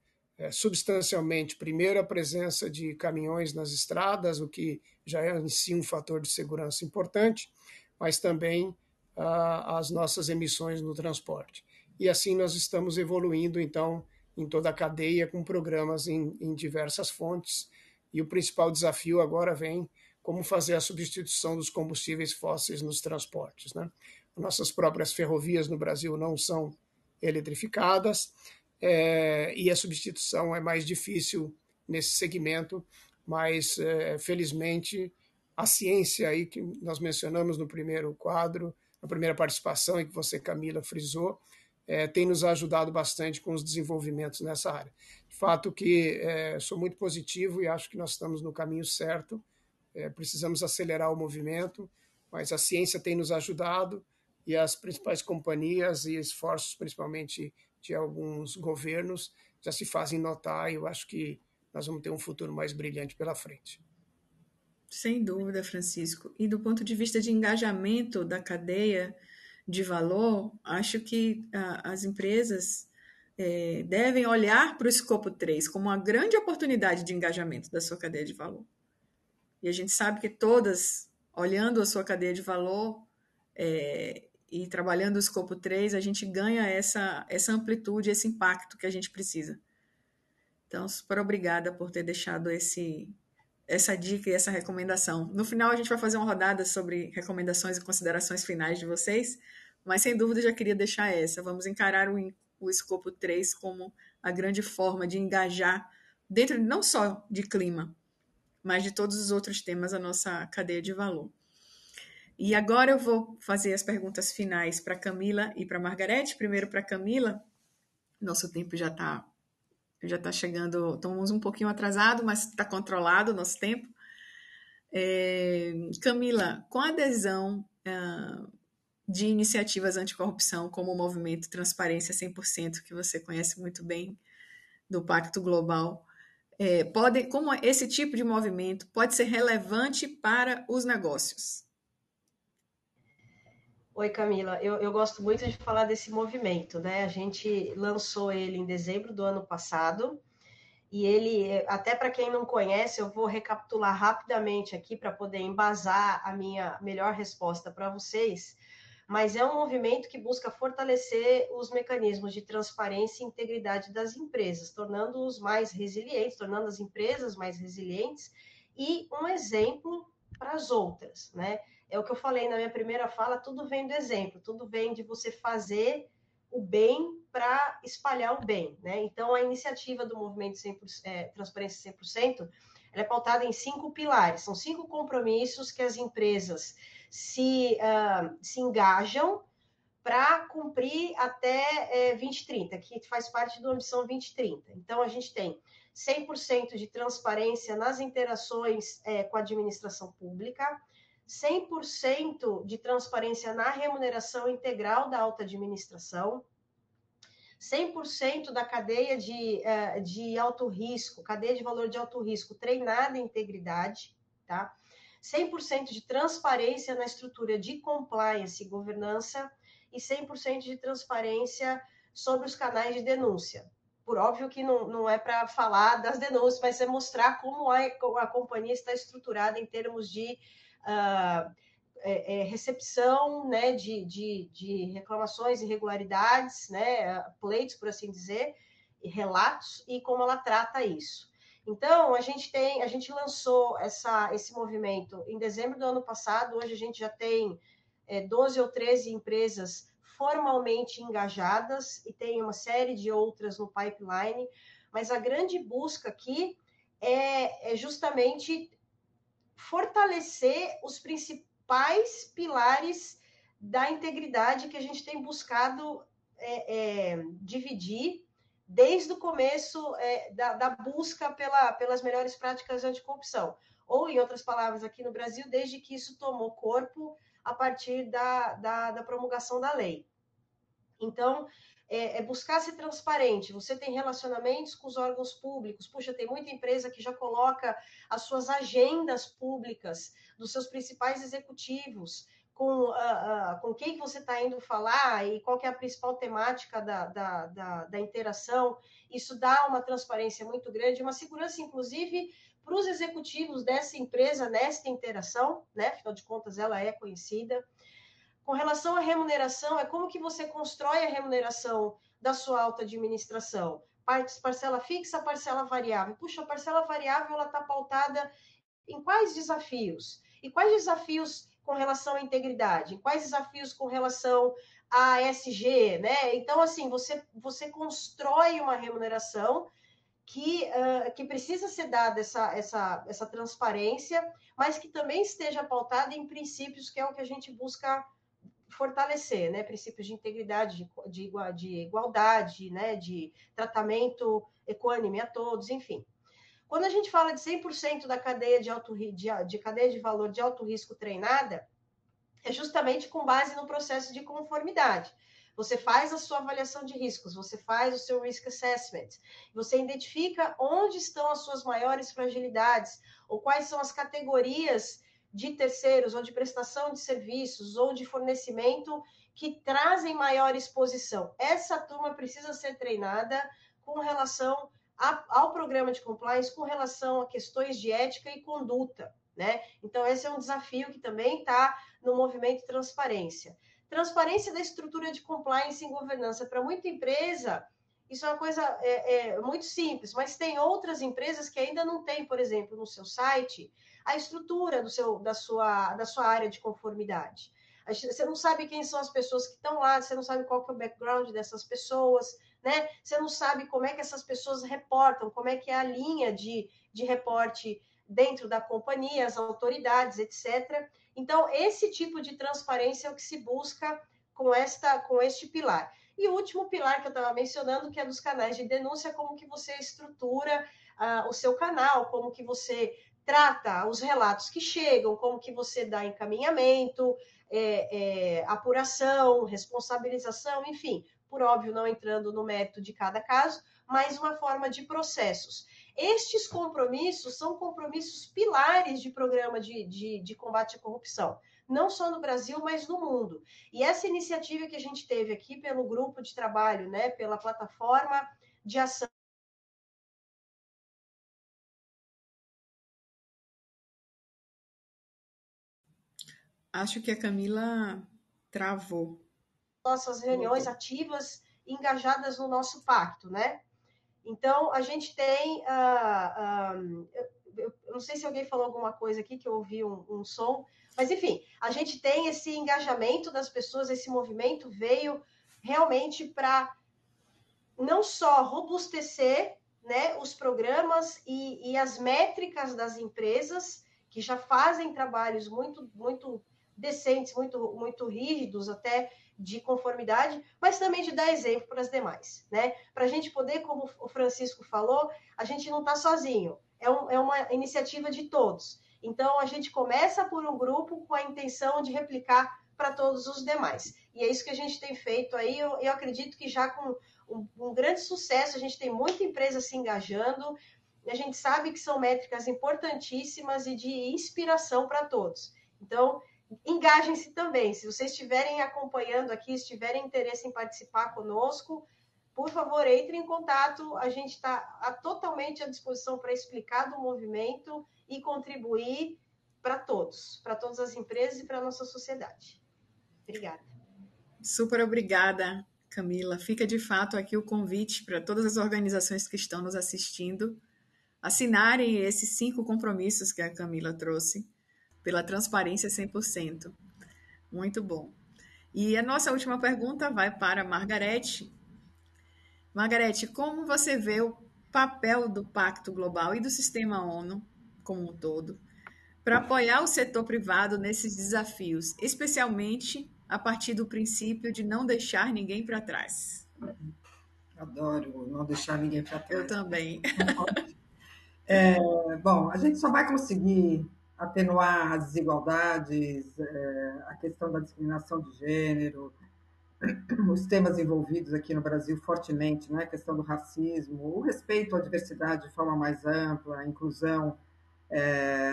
substancialmente, primeiro, a presença de caminhões nas estradas, o que já é em si um fator de segurança importante, mas também as nossas emissões no transporte. E assim nós estamos evoluindo, então, em toda a cadeia, com programas em diversas fontes, e o principal desafio agora vem como fazer a substituição dos combustíveis fósseis nos transportes, né? Nossas próprias ferrovias no Brasil não são eletrificadas, e a substituição é mais difícil nesse segmento, mas felizmente a ciência aí que nós mencionamos no primeiro quadro, na primeira participação, e que você, Camila, frisou, tem nos ajudado bastante com os desenvolvimentos nessa área. De fato que sou muito positivo e acho que nós estamos no caminho certo. Precisamos acelerar o movimento, mas a ciência tem nos ajudado, e as principais companhias e esforços, principalmente de alguns governos, já se fazem notar, e eu acho que nós vamos ter um futuro mais brilhante pela frente. Sem dúvida, Francisco. E do ponto de vista de engajamento da cadeia de valor, acho que as empresas devem olhar para o escopo 3 como uma grande oportunidade de engajamento da sua cadeia de valor. E a gente sabe que todas, olhando a sua cadeia de valor e trabalhando o escopo 3, a gente ganha essa amplitude, esse impacto que a gente precisa. Então, super obrigada por ter deixado essa dica e essa recomendação. No final, a gente vai fazer uma rodada sobre recomendações e considerações finais de vocês, mas sem dúvida já queria deixar essa. Vamos encarar o escopo 3 como a grande forma de engajar, dentro não só de clima, mas de todos os outros temas da nossa cadeia de valor. E agora eu vou fazer as perguntas finais para a Camila e para a Margarete. Primeiro para a Camila. Nosso tempo já está chegando, estamos um pouquinho atrasado, mas está controlado o nosso tempo. Camila, com a adesão de iniciativas anticorrupção, como o movimento Transparência 100%, que você conhece muito bem, do Pacto Global, como esse tipo de movimento pode ser relevante para os negócios? Oi, Camila. Eu gosto muito de falar desse movimento, né? A gente lançou ele em dezembro do ano passado, e ele, até para quem não conhece, eu vou recapitular rapidamente aqui para poder embasar a minha melhor resposta para vocês, mas é um movimento que busca fortalecer os mecanismos de transparência e integridade das empresas, tornando-os mais resilientes, tornando as empresas mais resilientes e um exemplo para as outras, né? É o que eu falei na minha primeira fala, tudo vem do exemplo, tudo vem de você fazer o bem para espalhar o bem, né? Então, a iniciativa do Movimento Transparência 100%, ela é pautada em 5 pilares, são 5 compromissos que as empresas se engajam para cumprir até 2030, que faz parte da Ambição 2030. Então, a gente tem 100% de transparência nas interações com a administração pública, 100% de transparência na remuneração integral da alta administração, 100% da cadeia de alto risco, cadeia de valor de alto risco, treinada em integridade, tá? 100% de transparência na estrutura de compliance e governança e 100% de transparência sobre os canais de denúncia. Por óbvio que não é para falar das denúncias, mas é mostrar como a companhia está estruturada em termos de recepção, né, de reclamações, irregularidades, né, pleitos, por assim dizer, e relatos, e como ela trata isso. Então, a gente lançou esse movimento em dezembro do ano passado. Hoje a gente já tem 12 ou 13 empresas formalmente engajadas e tem uma série de outras no pipeline, mas a grande busca aqui é justamente fortalecer os principais pilares da integridade que a gente tem buscado dividir desde o começo da busca pelas melhores práticas anticorrupção. Ou, em outras palavras, aqui no Brasil, desde que isso tomou corpo a partir da promulgação da lei. Então, buscar ser transparente. Você tem relacionamentos com os órgãos públicos. Puxa, tem muita empresa que já coloca as suas agendas públicas dos seus principais executivos, com quem que você está indo falar e qual que é a principal temática da interação. Isso dá uma transparência muito grande, uma segurança, inclusive, para os executivos dessa empresa nesta interação, né? Afinal de contas, ela é conhecida. Com relação à remuneração, é como que você constrói a remuneração da sua alta administração. Parcela fixa, parcela variável. Puxa, a parcela variável ela está pautada em quais desafios? E quais desafios com relação à integridade? Quais desafios com relação à ESG, né? Então, assim, você constrói uma remuneração que precisa ser dada essa transparência, mas que também esteja pautada em princípios, que é o que a gente busca fortalecer, né? Princípios de integridade, de igualdade, né? De tratamento equânime a todos, enfim. Quando a gente fala de 100% da cadeia de cadeia de valor de alto risco treinada, é justamente com base no processo de conformidade. Você faz a sua avaliação de riscos, você faz o seu risk assessment, você identifica onde estão as suas maiores fragilidades, ou quais são as categorias de terceiros, ou de prestação de serviços, ou de fornecimento que trazem maior exposição. Essa turma precisa ser treinada com relação ao programa de compliance, com relação a questões de ética e conduta, né? Então, esse é um desafio que também está no movimento transparência. Transparência da estrutura de compliance em governança. Para muita empresa, isso é uma coisa muito simples, mas tem outras empresas que ainda não têm, por exemplo, no seu site, a estrutura da sua área de conformidade. Você não sabe quem são as pessoas que estão lá, você não sabe qual que é o background dessas pessoas, né? Você não sabe como é que essas pessoas reportam, como é que é a linha de reporte dentro da companhia, as autoridades, etc. Então, esse tipo de transparência é o que se busca com este pilar. E o último pilar que eu estava mencionando, que é dos canais de denúncia, como que você estrutura o seu canal, como que você trata os relatos que chegam, como que você dá encaminhamento, apuração, responsabilização, enfim, por óbvio, não entrando no mérito de cada caso, mas uma forma de processos. Estes compromissos são compromissos pilares de programa de combate à corrupção, não só no Brasil, mas no mundo. E essa iniciativa que a gente teve aqui pelo grupo de trabalho, né, pela plataforma de ação. Acho que a Camila travou. Nossas reuniões ativas, engajadas no nosso pacto, né? Então, a gente tem... eu não sei se alguém falou alguma coisa aqui, que eu ouvi um som, mas, enfim, a gente tem esse engajamento das pessoas, esse movimento veio realmente para não só robustecer, né, os programas e as métricas das empresas, que já fazem trabalhos muito, muito decentes, muito, muito rígidos, até de conformidade, mas também de dar exemplo para as demais, né? Para a gente poder, como o Francisco falou, a gente não está sozinho, é uma iniciativa de todos. Então, a gente começa por um grupo com a intenção de replicar para todos os demais. E é isso que a gente tem feito aí. Eu acredito que já com um grande sucesso, a gente tem muita empresa se engajando. A gente sabe que são métricas importantíssimas e de inspiração para todos. Então, engajem-se também. Se vocês estiverem acompanhando aqui, se tiverem interesse em participar conosco, por favor, entre em contato. A gente está totalmente à disposição para explicar do movimento e contribuir para todas as empresas e para a nossa sociedade. Obrigada. Super obrigada, Camila. Fica de fato aqui o convite para todas as organizações que estão nos assistindo assinarem esses 5 compromissos que a Camila trouxe pela transparência 100%. Muito bom. E a nossa última pergunta vai para a Margarete. Margarete, como você vê o papel do Pacto Global e do Sistema ONU como um todo para apoiar o setor privado nesses desafios, especialmente a partir do princípio de não deixar ninguém para trás? Adoro não deixar ninguém para trás. Eu também. Bom, a gente só vai conseguir atenuar as desigualdades, a questão da discriminação de gênero, os temas envolvidos aqui no Brasil fortemente, né? A questão do racismo, o respeito à diversidade de forma mais ampla, a inclusão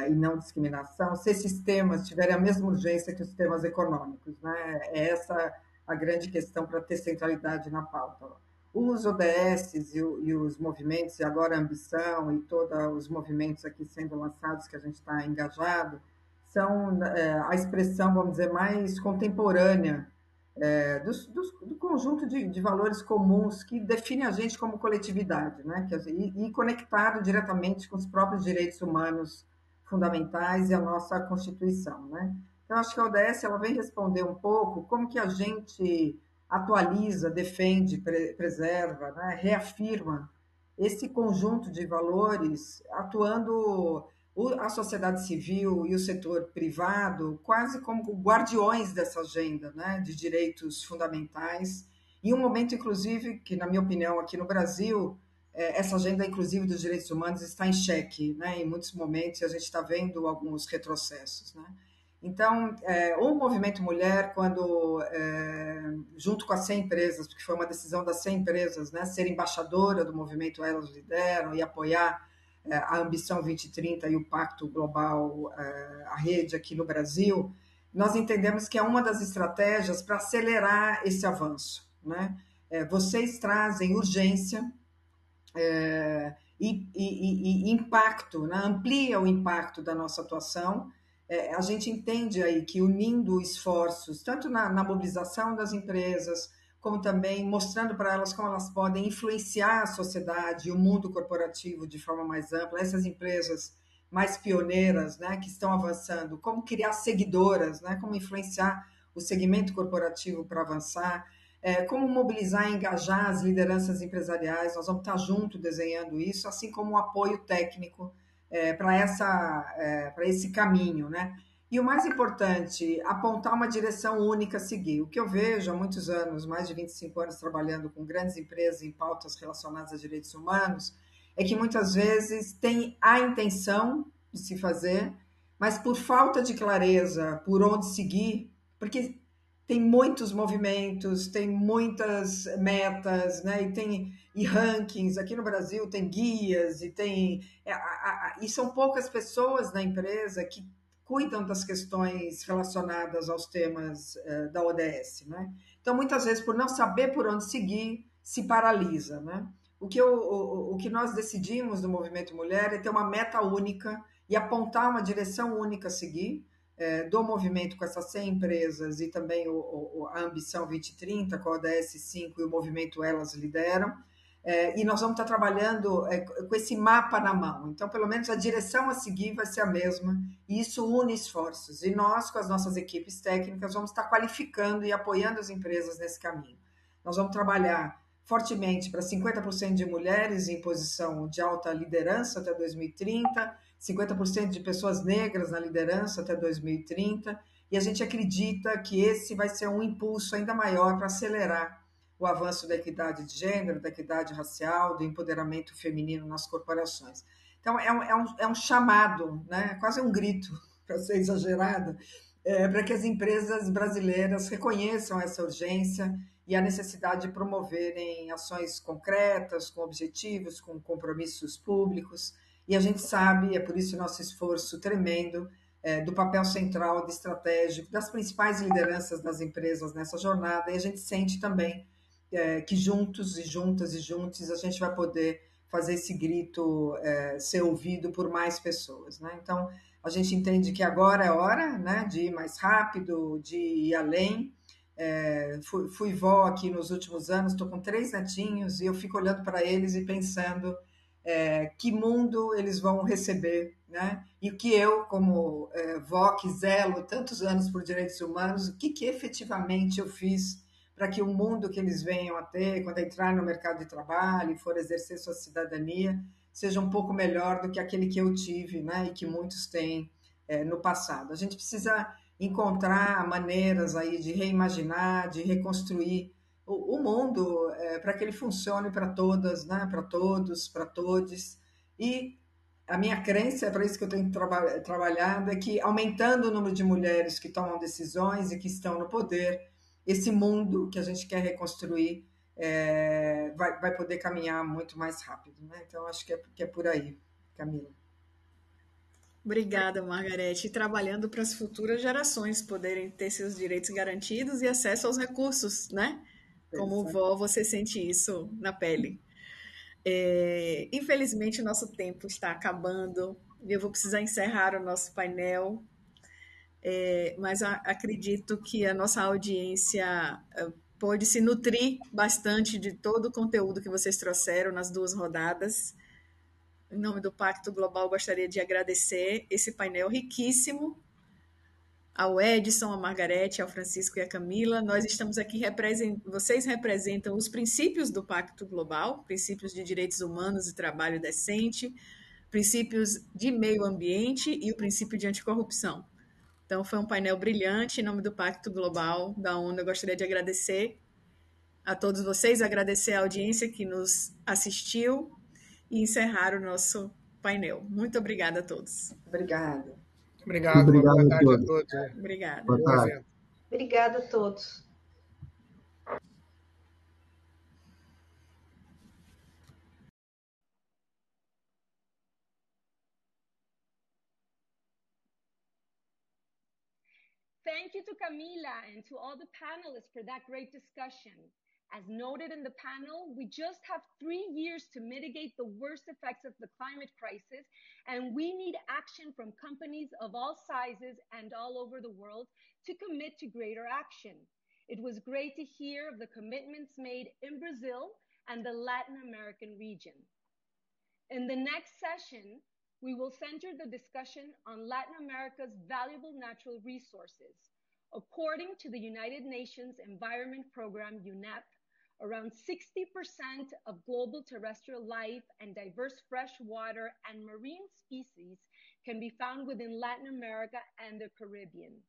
e não discriminação, se esses temas tiverem a mesma urgência que os temas econômicos, né? É essa a grande questão para ter centralidade na pauta. Os ODS e os movimentos, e agora a ambição e todos os movimentos aqui sendo lançados que a gente está engajado, são a expressão, vamos dizer, mais contemporânea do conjunto de valores comuns que define a gente como coletividade, né? E conectado diretamente com os próprios direitos humanos fundamentais e a nossa Constituição, né? Então, acho que a ODS ela vem responder um pouco como que a gente atualiza, defende, preserva, né? Reafirma esse conjunto de valores atuando a sociedade civil e o setor privado quase como guardiões dessa agenda, né, de direitos fundamentais, em um momento, inclusive, que, na minha opinião, aqui no Brasil, essa agenda, inclusive, dos direitos humanos está em xeque, né, em muitos momentos, e a gente está vendo alguns retrocessos, né. Então, o Movimento Mulher, quando, junto com as 100 empresas, porque foi uma decisão das 100 empresas, né, ser embaixadora do movimento Elas Lideram e apoiar a Ambição 2030 e o Pacto Global, a rede aqui no Brasil, nós entendemos que é uma das estratégias para acelerar esse avanço, né? Vocês trazem urgência e impacto, né? Amplia o impacto da nossa atuação. A gente entende aí que unindo esforços, tanto na mobilização das empresas, como também mostrando para elas como elas podem influenciar a sociedade e o mundo corporativo de forma mais ampla, essas empresas mais pioneiras, né, que estão avançando, como criar seguidoras, né, como influenciar o segmento corporativo para avançar, como mobilizar e engajar as lideranças empresariais. Nós vamos estar junto desenhando isso, assim como um apoio técnico para esse caminho, né? E o mais importante, apontar uma direção única a seguir. O que eu vejo há muitos anos, mais de 25 anos trabalhando com grandes empresas em pautas relacionadas a direitos humanos, é que muitas vezes tem a intenção de se fazer, mas por falta de clareza por onde seguir, porque tem muitos movimentos, tem muitas metas, né? E rankings. Aqui no Brasil tem guias e são poucas pessoas na empresa que cuidam das questões relacionadas aos temas da ODS, né? Então, muitas vezes, por não saber por onde seguir, se paralisa, né? O que nós decidimos no Movimento Mulher é ter uma meta única e apontar uma direção única a seguir, do movimento com essas 100 empresas e também a Ambição 2030, com a ODS 5 e o movimento Elas Lideram, e nós vamos estar trabalhando com esse mapa na mão. Então, pelo menos a direção a seguir vai ser a mesma, e isso une esforços. E nós, com as nossas equipes técnicas, vamos estar qualificando e apoiando as empresas nesse caminho. Nós vamos trabalhar fortemente para 50% de mulheres em posição de alta liderança até 2030, 50% de pessoas negras na liderança até 2030, e a gente acredita que esse vai ser um impulso ainda maior para acelerar o avanço da equidade de gênero, da equidade racial, do empoderamento feminino nas corporações. Então, é um chamado, né? Quase um grito, para ser exagerado, para que as empresas brasileiras reconheçam essa urgência e a necessidade de promoverem ações concretas, com objetivos, com compromissos públicos. E a gente sabe, é por isso o nosso esforço tremendo, do papel central, de estratégico, das principais lideranças das empresas nessa jornada, e a gente sente também que juntos e juntas e juntos a gente vai poder fazer esse grito ser ouvido por mais pessoas, né? Então, a gente entende que agora é hora, né, de ir mais rápido, de ir além. Fui vó aqui nos últimos anos, estou com 3 netinhos e eu fico olhando para eles e pensando que mundo eles vão receber, né? E o que eu, como vó que zelo tantos anos por direitos humanos, o que efetivamente eu fiz para que o mundo que eles venham a ter, quando entrar no mercado de trabalho e for exercer sua cidadania, seja um pouco melhor do que aquele que eu tive, né? E que muitos têm no passado. A gente precisa encontrar maneiras aí de reimaginar, de reconstruir o mundo para que ele funcione para todas, né? Para todos, para todes. E a minha crença, é para isso que eu tenho trabalhado, é que aumentando o número de mulheres que tomam decisões e que estão no poder, esse mundo que a gente quer reconstruir vai poder caminhar muito mais rápido, né? Então, acho que é por aí, Camila. Obrigada, Margarete. Trabalhando para as futuras gerações poderem ter seus direitos garantidos e acesso aos recursos, né? Como vó, você sente isso na pele. Infelizmente, o nosso tempo está acabando e eu vou precisar encerrar o nosso painel, mas acredito que a nossa audiência pode se nutrir bastante de todo o conteúdo que vocês trouxeram nas 2 rodadas. Em nome do Pacto Global, gostaria de agradecer esse painel riquíssimo ao Edson, à Margarete, ao Francisco e à Camila. Nós estamos aqui, vocês representam os princípios do Pacto Global, princípios de direitos humanos e trabalho decente, princípios de meio ambiente e o princípio de anticorrupção. Então, foi um painel brilhante. Em nome do Pacto Global da ONU, eu gostaria de agradecer a todos vocês, agradecer a audiência que nos assistiu e encerrar o nosso painel. Muito obrigada a todos. Obrigada. Obrigado, boa tarde a todos. Obrigada. Boa tarde. Obrigada a todos. Thank you to Camila and to all the panelists for that great discussion. As noted in the panel, we just have 3 years to mitigate the worst effects of the climate crisis, and we need action from companies of all sizes and all over the world to commit to greater action. It was great to hear of the commitments made in Brazil and the Latin American region. In the next session, we will center the discussion on Latin America's valuable natural resources. According to the United Nations Environment Program, UNEP, around 60% of global terrestrial life and diverse freshwater and marine species can be found within Latin America and the Caribbean.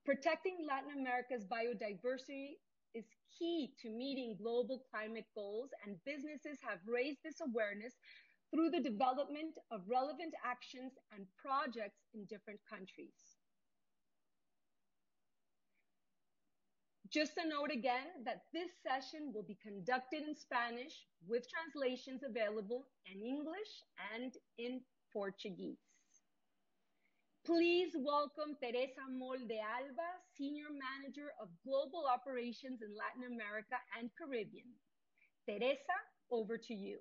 Protecting Latin America's biodiversity is key to meeting global climate goals, and businesses have raised this awareness through the development of relevant actions and projects in different countries. Just a note again that this session will be conducted in Spanish with translations available in English and in Portuguese. Please welcome Teresa Molde Alba, Senior Manager of Global Operations in Latin America and Caribbean. Teresa, over to you.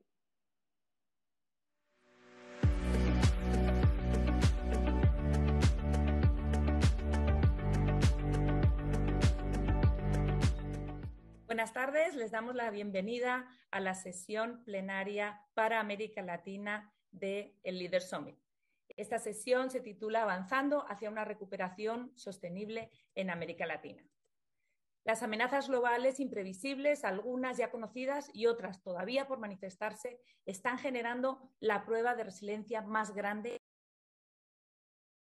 Buenas tardes, les damos la bienvenida a la sesión plenaria para América Latina del Leader Summit. Esta sesión se titula Avanzando hacia una recuperación sostenible en América Latina. Las amenazas globales imprevisibles, algunas ya conocidas y otras todavía por manifestarse, están generando la prueba de resiliencia más grande